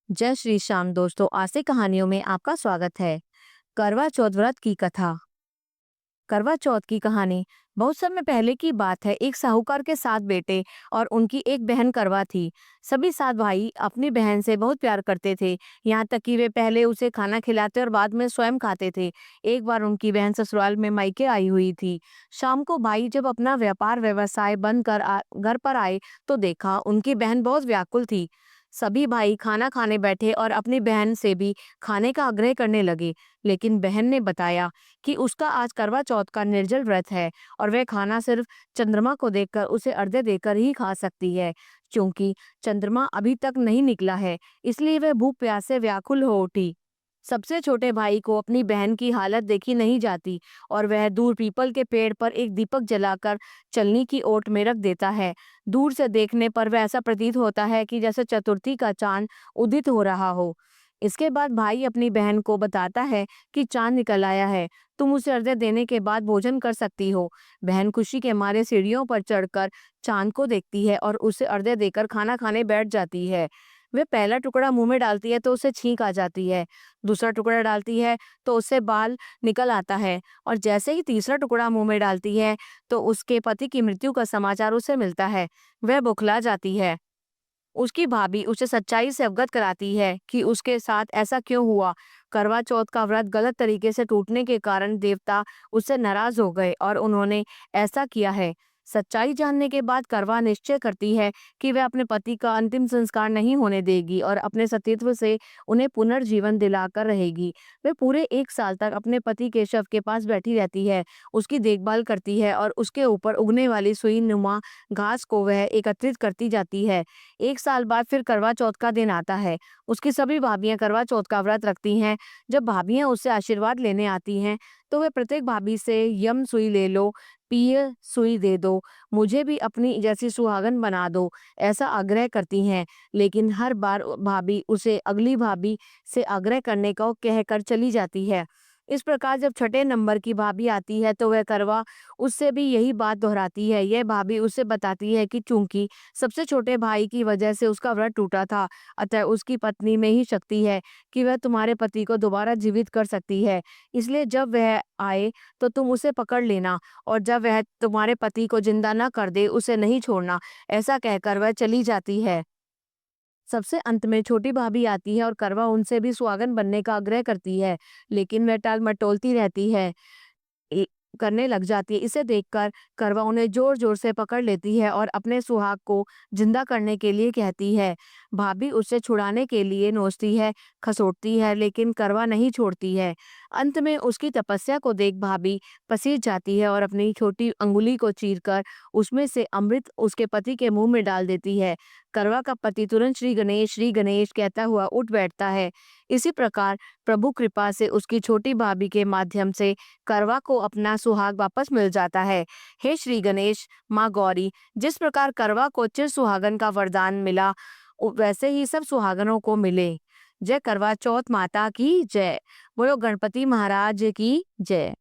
जय श्री श्याम दोस्तों, आसे कहानियों में आपका स्वागत है। करवा चौथ व्रत की कथा। करवा चौथ की कहानी बहुत समय पहले की बात है। एक साहूकार के 7 बेटे और उनकी एक बहन करवा थी। सभी 7 भाई अपनी बहन से बहुत प्यार करते थे, यहाँ तक कि वे पहले उसे खाना खिलाते और बाद में स्वयं खाते थे। एक बार उनकी बहन ससुराल में मायके आई हुई थी। शाम को भाई जब अपना व्यापार व्यवसाय बंद कर घर पर आए तो देखा उनकी बहन बहुत व्याकुल थी। सभी भाई खाना खाने बैठे और अपनी बहन से भी खाने का आग्रह करने लगे, लेकिन बहन ने बताया कि उसका आज करवा चौथ का निर्जल व्रत है और वह खाना सिर्फ चंद्रमा को देखकर उसे अर्घ्य देकर ही खा सकती है। क्योंकि चंद्रमा अभी तक नहीं निकला है, इसलिए वह भूख प्यास से व्याकुल हो उठी। सबसे छोटे भाई को अपनी बहन की हालत देखी नहीं जाती और वह दूर पीपल के पेड़ पर एक दीपक जलाकर चलनी की ओट में रख देता है। दूर से देखने पर वह ऐसा प्रतीत होता है कि जैसे चतुर्थी का चांद उदित हो रहा हो। इसके बाद भाई अपनी बहन को बताता है कि चांद निकल आया है, तुम उसे अर्घ्य देने के बाद भोजन कर सकती हो। बहन खुशी के मारे सीढ़ियों पर चढ़कर चांद को देखती है और उसे अर्घ्य देकर खाना खाने बैठ जाती है। वे पहला टुकड़ा मुंह में डालती है तो उसे छींक आ जाती है, दूसरा टुकड़ा डालती है तो उससे बाल निकल आता है और जैसे ही तीसरा टुकड़ा मुंह में डालती है तो उसके पति की मृत्यु का समाचार उसे मिलता है। वह बौखला जाती है। उसकी भाभी उसे सच्चाई से अवगत कराती है कि उसके साथ ऐसा क्यों हुआ। करवा चौथ का व्रत गलत तरीके से टूटने के कारण देवता उससे नाराज हो गए और उन्होंने ऐसा किया है। सच्चाई जानने के बाद करवा निश्चय करती है कि वह अपने पति का अंतिम संस्कार नहीं होने देगी और अपने सतीत्व से उन्हें पुनर्जीवन दिलाकर रहेगी। वह पूरे 1 साल तक अपने पति के शव के पास बैठी रहती है, उसकी देखभाल करती है और उसके ऊपर उगने वाली सुई नुमा घास को वह एकत्रित करती जाती है। 1 साल बाद फिर करवा चौथ का दिन आता है। उसकी सभी भाभियाँ करवा चौथ का व्रत रखती हैं। जब भाभियाँ उससे आशीर्वाद लेने आती हैं, तो वे प्रत्येक भाभी से यम सुई ले लो, पिय सुई दे दो, मुझे भी अपनी जैसी सुहागन बना दो, ऐसा आग्रह करती हैं। लेकिन हर बार भाभी उसे अगली भाभी से आग्रह करने को कहकर चली जाती है। इस प्रकार जब छठे नंबर की भाभी आती है तो वह करवा उससे भी यही बात दोहराती है। यह भाभी उसे बताती है कि चूंकि सबसे छोटे भाई की वजह से उसका व्रत टूटा था, अतः उसकी पत्नी में ही शक्ति है कि वह तुम्हारे पति को दोबारा जीवित कर सकती है। इसलिए जब वह आए तो तुम उसे पकड़ लेना और जब वह तुम्हारे पति को जिंदा न कर दे उसे नहीं छोड़ना। ऐसा कहकर वह चली जाती है। सबसे अंत में छोटी भाभी आती है और करवा उनसे भी सुहागन बनने का आग्रह करती है, लेकिन वह टाल मटोलती रहती है, ए करने लग जाती है। इसे देखकर करवा उन्हें ज़ोर-ज़ोर से पकड़ लेती है और अपने सुहाग को जिंदा करने के लिए कहती है। भाभी उसे छुड़ाने के लिए नोचती है, खसोटती है, लेकिन करवा नहीं छोड़ती है। अंत में उसकी तपस्या को देख भाभी पसीज जाती है और अपनी छोटी अंगुली को चीरकर उसमें से अमृत उसके पति के मुंह में डाल देती है। करवा का पति तुरंत श्री गणेश कहता हुआ उठ बैठता है। इसी प्रकार प्रभु कृपा से उसकी छोटी भाभी के माध्यम से करवा को अपना सुहाग वापस मिल जाता है। हे श्री गणेश, माँ गौरी, जिस प्रकार करवा को चिर सुहागन का वरदान मिला, वैसे ही सब सुहागनों को मिले। जय करवा चौथ माता की जय। बोलो गणपति महाराज की जय।